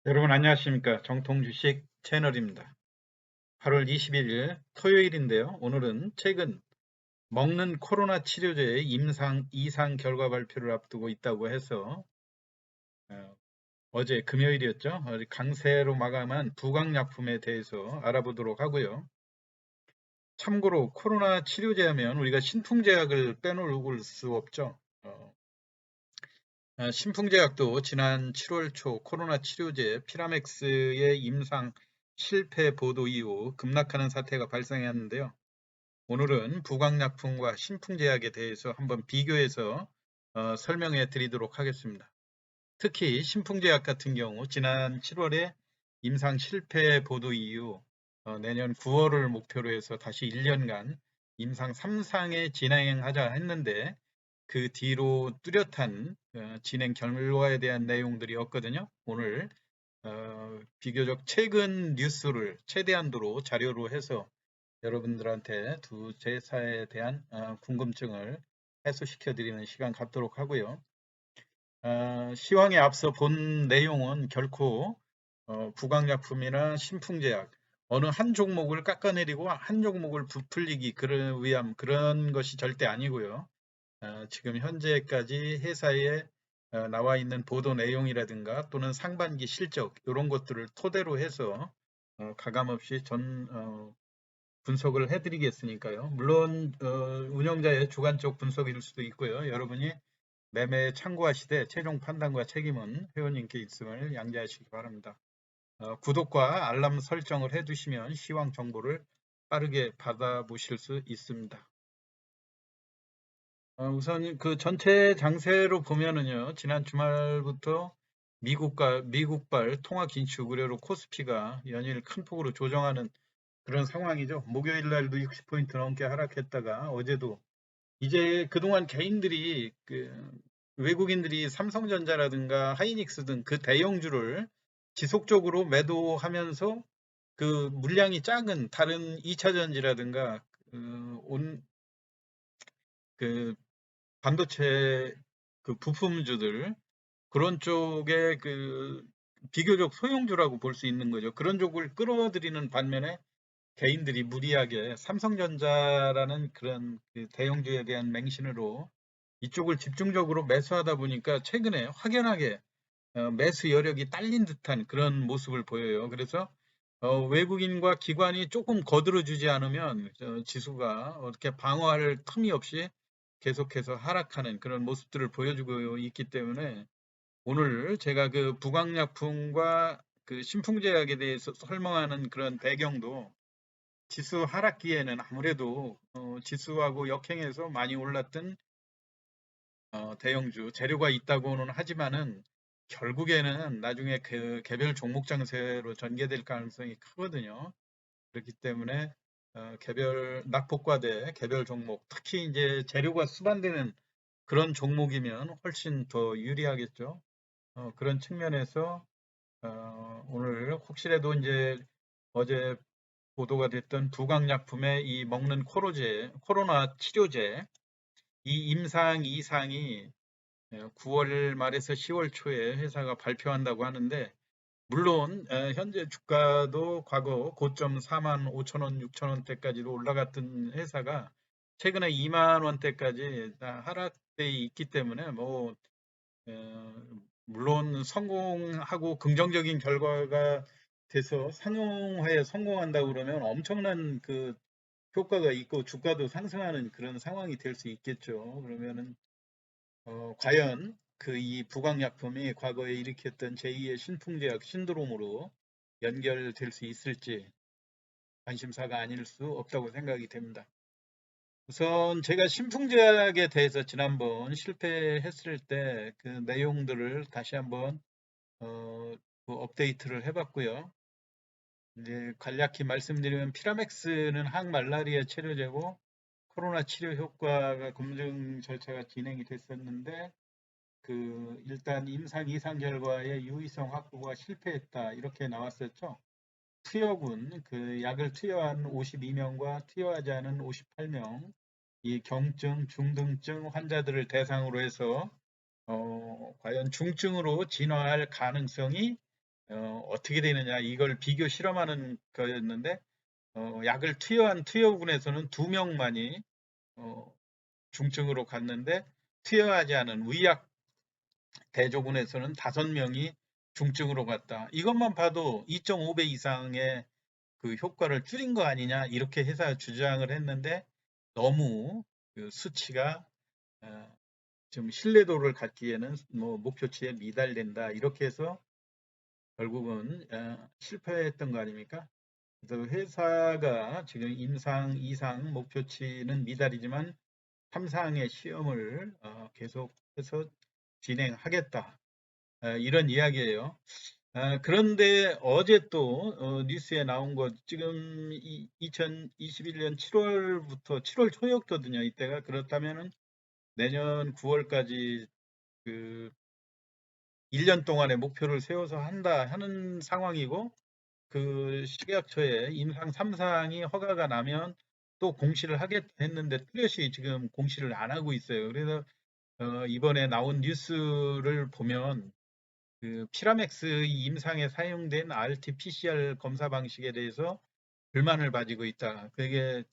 여러분 안녕하십니까? 정통주식 채널입니다. 8월 21일 토요일인데요. 오늘은 최근 먹는 코로나 치료제의 임상 2상 결과 발표를 앞두고 있다고 해서 어제 금요일이었죠. 강세로 마감한 부강약품에 대해서 알아보도록 하고요. 참고로 코로나 치료제 하면 우리가 신풍제약을 빼놓을 수 없죠. 신풍제약도 지난 7월 초 코로나 치료제 피라맥스의 임상 실패 보도 이후 급락하는 사태가 발생했는데요. 오늘은 부강약품과 신풍제약에 대해서 한번 비교해서 설명해 드리도록 하겠습니다. 특히 신풍제약 같은 경우 지난 7월에 임상 실패 보도 이후 내년 9월을 목표로 해서 다시 1년간 임상 3상에 진행하자 했는데 그 뒤로 뚜렷한 진행 결과에 대한 내용들이었거든요. 오늘 비교적 최근 뉴스를 최대한도로 자료로 해서 여러분들한테 두 제사에 대한 궁금증을 해소시켜 드리는 시간 갖도록 하고요. 시황에 앞서 본 내용은 결코 구강약품이나 신풍제약 어느 한 종목을 깎아내리고 한 종목을 부풀리기 위한 그런 것이 절대 아니고요. 지금 현재까지 회사에 나와 있는 보도 내용이라든가 또는 상반기 실적 이런 것들을 토대로 해서 가감없이 분석을 해드리겠으니까요. 물론 운영자의 주관적 분석일 수도 있고요. 여러분이 매매에 참고하시되 최종 판단과 책임은 회원님께 있음을 양지하시기 바랍니다. 구독과 알람 설정을 해두시면 시황 정보를 빠르게 받아보실 수 있습니다. 우선 그 전체 장세로 보면은요, 지난 주말부터 미국발 통화 긴축 우려로 코스피가 연일 큰 폭으로 조정하는 그런 상황이죠. 목요일 날도 60포인트 넘게 하락했다가 어제도 이제 그동안 개인들이 외국인들이 삼성전자라든가 하이닉스 등 그 대형주를 지속적으로 매도하면서 그 물량이 작은 다른 2차 전지라든가 그 반도체 그 부품주들 그런 쪽에 비교적 소형주라고 볼 수 있는 거죠. 그런 쪽을 끌어들이는 반면에 개인들이 무리하게 삼성전자라는 그런 그 대형주에 대한 맹신으로 이쪽을 집중적으로 매수하다 보니까 최근에 확연하게 매수 여력이 딸린 듯한 그런 모습을 보여요. 그래서 외국인과 기관이 조금 거들어주지 않으면 지수가 어떻게 방어할 틈이 없이 계속해서 하락하는 그런 모습들을 보여주고 있기 때문에 오늘 제가 그 부강약품과 그 신풍제약에 대해서 설명하는 그런 배경도 지수 하락기에는 아무래도 지수하고 역행해서 많이 올랐던 대형주 재료가 있다고는 하지만은 결국에는 나중에 그 개별 종목 장세로 전개될 가능성이 크거든요. 그렇기 때문에 개별 낙폭과대 개별 종목 특히 이제 재료가 수반되는 그런 종목이면 훨씬 더 유리하겠죠. 그런 측면에서 오늘 혹시라도 이제 어제 보도가 됐던 부강약품의 이 먹는 코로나 치료제 이 임상 2상이 9월 말에서 10월 초에 회사가 발표한다고 하는데 물론 현재 주가도 과거 고점 4만 5천 원, 6천 원대까지도 올라갔던 회사가 최근에 2만 원대까지 하락돼 있기 때문에 뭐 어, 물론 성공하고 긍정적인 결과가 돼서 상용화에 성공한다고 그러면 엄청난 그 효과가 있고 주가도 상승하는 그런 상황이 될 수 있겠죠. 그러면은 과연 그 이 부강약품이 과거에 일으켰던 제2의 신풍제약 신드롬으로 연결될 수 있을지 관심사가 아닐 수 없다고 생각이 됩니다. 우선 제가 신풍제약에 대해서 지난번 실패했을 때 그 내용들을 다시 한번 그 업데이트를 해봤고요. 이제 간략히 말씀드리면 피라맥스는 항말라리아 치료제고 코로나 치료 효과가 검증 절차가 진행이 됐었는데 일단 임상 2상 결과에 유의성 확보가 실패했다 이렇게 나왔었죠. 투여군 그 약을 투여한 52명과 투여하지 않은 58명 이 경증, 중등증 환자들을 대상으로 해서 과연 중증으로 진화할 가능성이 어떻게 되느냐 이걸 비교 실험하는 거였는데 약을 투여한 투여군에서는 2명만이 중증으로 갔는데 투여하지 않은 의약 대조군에서는 5명이 중증으로 갔다. 이것만 봐도 2.5배 이상의 그 효과를 줄인 거 아니냐 이렇게 회사 주장을 했는데 너무 그 수치가 어, 좀 신뢰도를 갖기에는 뭐 목표치에 미달된다 이렇게 해서 결국은 실패했던 거 아닙니까? 그래서 회사가 지금 임상, 이상 목표치는 미달이지만 3상의 시험을 계속해서 진행하겠다. 이런 이야기예요. 그런데 어제 또 뉴스에 나온 것 지금 2021년 7월부터 7월 초였거든요. 이때가 그렇다면은 내년 9월까지 그 1년 동안의 목표를 세워서 한다 하는 상황이고 그 식약처에 임상 3상이 허가가 나면 또 공시를 하겠다 했는데 뚜렷이 지금 공시를 안 하고 있어요. 그래서 이번에 나온 뉴스를 보면 그 피라맥스 임상에 사용된 RT-PCR 검사 방식에 대해서 불만을 가지고 있다. 그게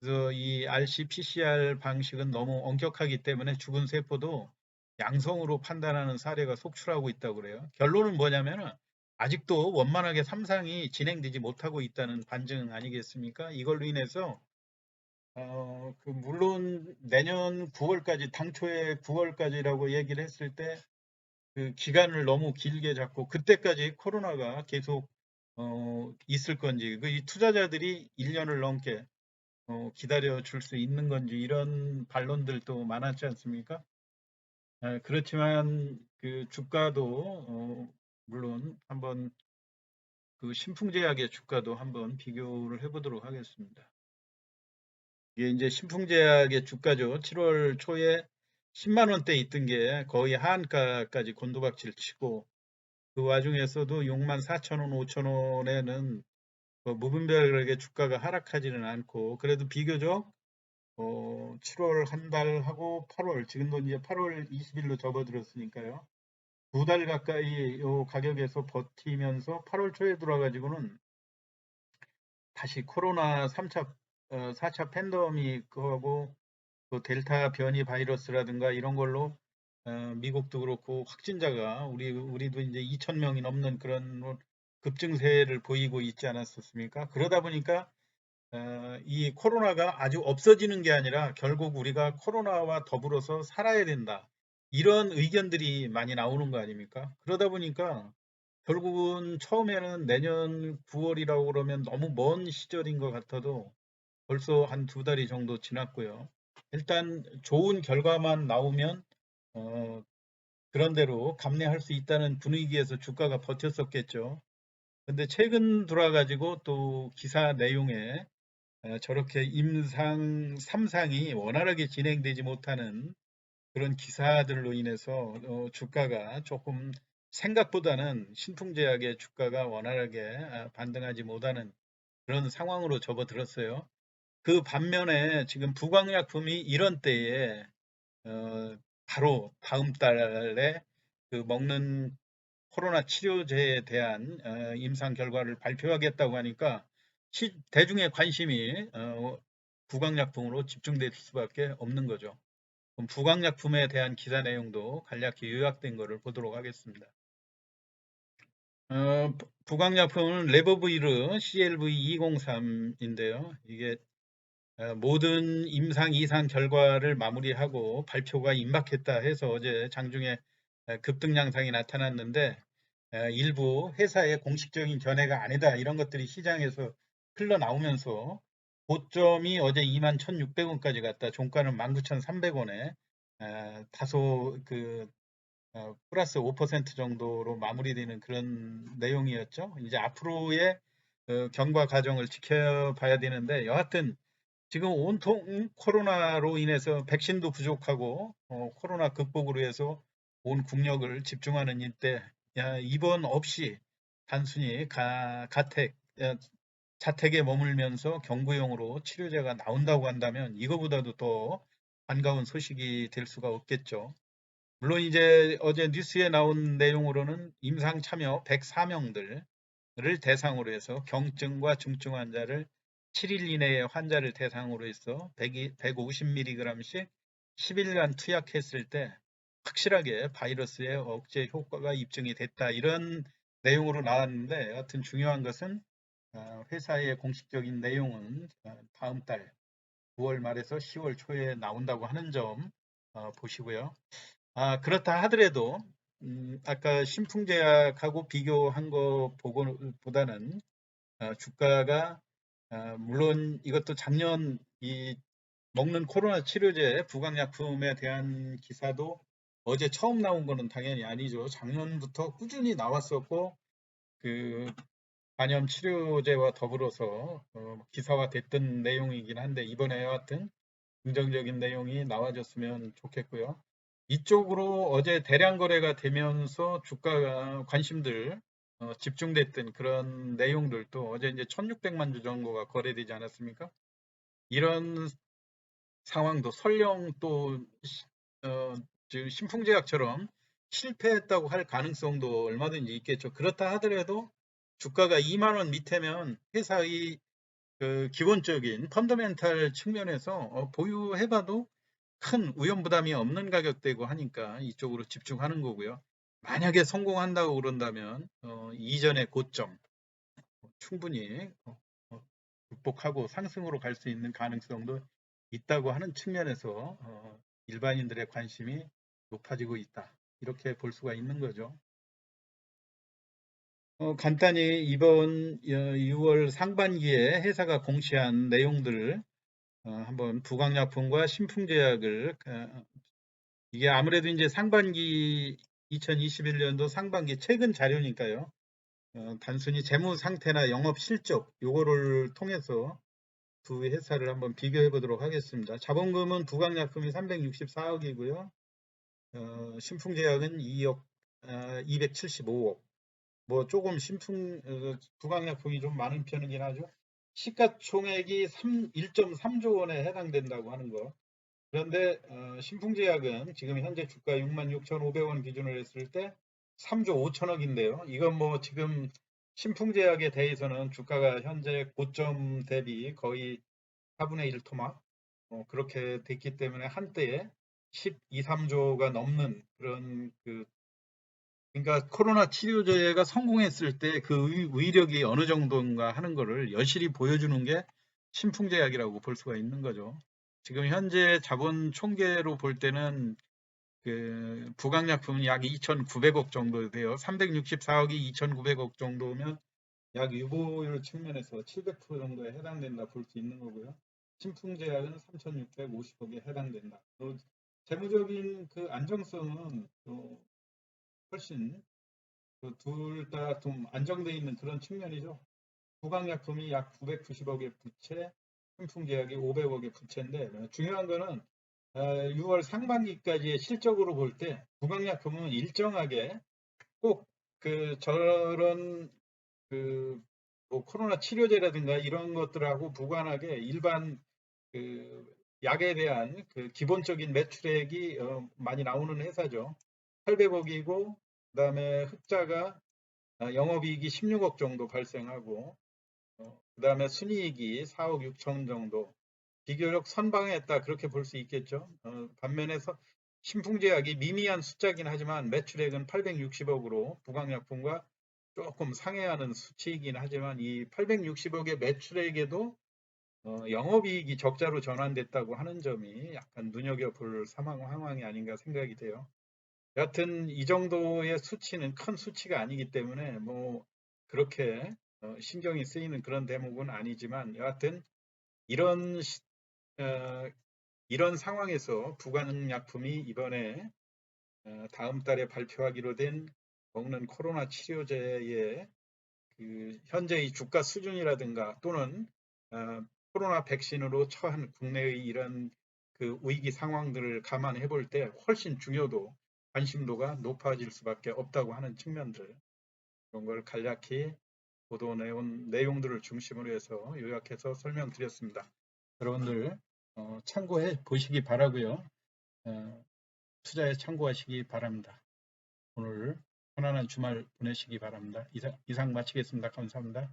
그래서 이 RC-PCR 방식은 너무 엄격하기 때문에 죽은 세포도 양성으로 판단하는 사례가 속출하고 있다고 그래요. 결론은 뭐냐면은 아직도 원만하게 3상이 진행되지 못하고 있다는 반증 아니겠습니까? 이걸로 인해서 물론 내년 9월까지 당초에 9월까지라고 얘기를 했을 때 그 기간을 너무 길게 잡고 그때까지 코로나가 계속 있을 건지 이 투자자들이 1년을 넘게 기다려 줄 수 있는 건지 이런 반론들도 많았지 않습니까? 그렇지만 그 주가도 물론 한번 그 신풍제약의 주가도 한번 비교를 해보도록 하겠습니다. 이게 이제 신풍제약의 주가죠. 7월 초에 10만 원대 있던 게 거의 하한가까지 곤두박질 치고 그 와중에서도 6만 4천 원, 5천 원에는 무분별하게 주가가 하락하지는 않고 그래도 비교적 7월 한 달 하고 8월 지금도 이제 8월 20일로 접어들었으니까요. 2달 가까이 요 가격에서 버티면서 8월 초에 들어와가지고는 다시 코로나 3차, 4차 팬데믹하고 또 델타 변이 바이러스라든가 이런 걸로 미국도 그렇고 확진자가 우리도 이제 2천 명이 넘는 그런 급증세를 보이고 있지 않았었습니까? 그러다 보니까 이 코로나가 아주 없어지는 게 아니라 결국 우리가 코로나와 더불어서 살아야 된다. 이런 의견들이 많이 나오는 거 아닙니까? 그러다 보니까 결국은 처음에는 내년 9월이라고 그러면 너무 먼 시절인 것 같아도 벌써 한 2달이 정도 지났고요. 일단 좋은 결과만 나오면 어, 그런 대로 감내할 수 있다는 분위기에서 주가가 버텼었겠죠. 근데 최근 들어와가지고 또 기사 내용에 저렇게 임상 3상이 원활하게 진행되지 못하는 그런 기사들로 인해서 주가가 조금 생각보다는 신풍제약의 주가가 원활하게 반등하지 못하는 그런 상황으로 접어들었어요. 그 반면에 지금 부광약품이 이런 때에 바로 다음 달에 그 먹는 코로나 치료제에 대한 임상 결과를 발표하겠다고 하니까 대중의 관심이 부광약품으로 집중될 수밖에 없는 거죠. 그럼 부광약품에 대한 기사 내용도 간략히 요약된 것을 보도록 하겠습니다. 부광약품은 레보브이르 CLV203인데요. 이게 모든 임상 이상 결과를 마무리하고 발표가 임박했다 해서 어제 장중에 급등 양상이 나타났는데 일부 회사의 공식적인 견해가 아니다 이런 것들이 시장에서 흘러나오면서 고점이 어제 21,600원까지 갔다 종가는 19,300원에 다소 플러스 5% 정도로 마무리되는 그런 내용이었죠. 이제 앞으로의 경과 과정을 지켜봐야 되는데 여하튼 지금 온통 코로나로 인해서 백신도 부족하고 코로나 극복으로 해서 온 국력을 집중하는 이때 입원 없이 단순히 가택, 자택에 머물면서 경구용으로 치료제가 나온다고 한다면 이거보다도 더 반가운 소식이 될 수가 없겠죠. 물론 이제 어제 뉴스에 나온 내용으로는 임상 참여 104명들을 대상으로 해서 경증과 중증 환자를 7일 이내에 환자를 대상으로 해서 150mg씩 10일간 투약했을 때 확실하게 바이러스의 억제 효과가 입증이 됐다. 이런 내용으로 나왔는데 여하튼 중요한 것은 회사의 공식적인 내용은 다음 달 9월 말에서 10월 초에 나온다고 하는 점 보시고요. 그렇다 하더라도 아까 신풍제약하고 비교한 거 보다는 주가가 물론 이것도 작년 이 먹는 코로나 치료제 부강약품에 대한 기사도 어제 처음 나온 거는 당연히 아니죠. 작년부터 꾸준히 나왔었고 그 간염 치료제와 더불어서 기사화됐던 내용이긴 한데 이번에 여하튼 긍정적인 내용이 나와줬으면 좋겠고요. 이쪽으로 어제 대량 거래가 되면서 주가가 관심들 집중됐던 그런 내용들도 어제 이제 1600만 주 정도가 거래되지 않았습니까? 이런 상황도 설령 또 지금 신풍제약처럼 실패했다고 할 가능성도 얼마든지 있겠죠. 그렇다 하더라도 주가가 2만 원 밑에면 회사의 그 기본적인 펀더멘탈 측면에서 보유해봐도 큰 위험 부담이 없는 가격대고 하니까 이쪽으로 집중하는 거고요. 만약에 성공한다고 그런다면 이전의 고점 충분히 극복하고 상승으로 갈 수 있는 가능성도 있다고 하는 측면에서 일반인들의 관심이 높아지고 있다. 이렇게 볼 수가 있는 거죠. 간단히 이번 6월 상반기에 회사가 공시한 내용들을 한번 부강약품과 신풍제약을 이게 아무래도 이제 상반기 2021년도 상반기 최근 자료니까요. 단순히 재무 상태나 영업 실적 요거를 통해서 두 회사를 한번 비교해 보도록 하겠습니다. 자본금은 부강약품이 364억이고요. 신풍제약은 2억 275억. 뭐 조금 부강약품이 좀 많은 편이긴 하죠. 시가총액이 1.3조 원에 해당된다고 하는 거. 그런데 신풍제약은 지금 현재 주가 66,500원 기준으로 했을 때 3조 5천억인데요. 이건 뭐 지금 신풍제약에 대해서는 주가가 현재 고점 대비 거의 4분의 1 토막 그렇게 됐기 때문에 한때에 12, 3조가 넘는 그런 그러니까 코로나 치료제가 성공했을 때 그 위력이 어느 정도인가 하는 거를 여실히 보여주는 게 신풍제약이라고 볼 수가 있는 거죠. 지금 현재 자본 총계로 볼 때는 그 부강약품은 약 2,900억 정도 돼요. 364억이 2,900억 정도면 약 유보율 측면에서 700% 정도에 해당된다 볼 수 있는 거고요. 신풍제약은 3,650억에 해당된다. 또 재무적인 그 안정성은 또 훨씬 둘 다 좀 안정돼 있는 그런 측면이죠. 부강약품이 약 990억의 부채, 신풍제약이 500억의 부채인데 중요한 거는 6월 상반기까지의 실적으로 볼 때 부강약품은 일정하게 꼭 저런 뭐 코로나 치료제라든가 이런 것들하고 무관하게 일반 그 약에 대한 기본적인 매출액이 많이 나오는 회사죠. 800억이고 그다음에 흑자가 영업이익이 16억 정도 발생하고 그다음에 순이익이 4억 6천 정도 비교적 선방했다 그렇게 볼 수 있겠죠. 반면에 신풍제약이 미미한 숫자긴 하지만 매출액은 860억으로 부강약품과 조금 상회하는 수치이긴 하지만 이 860억의 매출액에도 영업이익이 적자로 전환됐다고 하는 점이 약간 눈여겨볼 상황이 아닌가 생각이 돼요. 여하튼 이 정도의 수치는 큰 수치가 아니기 때문에 뭐 그렇게 신경이 쓰이는 그런 대목은 아니지만 여하튼 이런 이런 상황에서 부강약품이 이번에 다음 달에 발표하기로 된 먹는 코로나 치료제의 현재의 주가 수준이라든가 또는 코로나 백신으로 처한 국내의 이런 위기 상황들을 감안해 볼 때 훨씬 중요도 관심도가 높아질 수밖에 없다고 하는 측면들 그런 걸 간략히 보도해온 내용들을 중심으로 해서 요약해서 설명드렸습니다. 여러분들 참고해 보시기 바라고요. 투자에 참고하시기 바랍니다. 오늘 편안한 주말 보내시기 바랍니다. 이상 마치겠습니다. 감사합니다.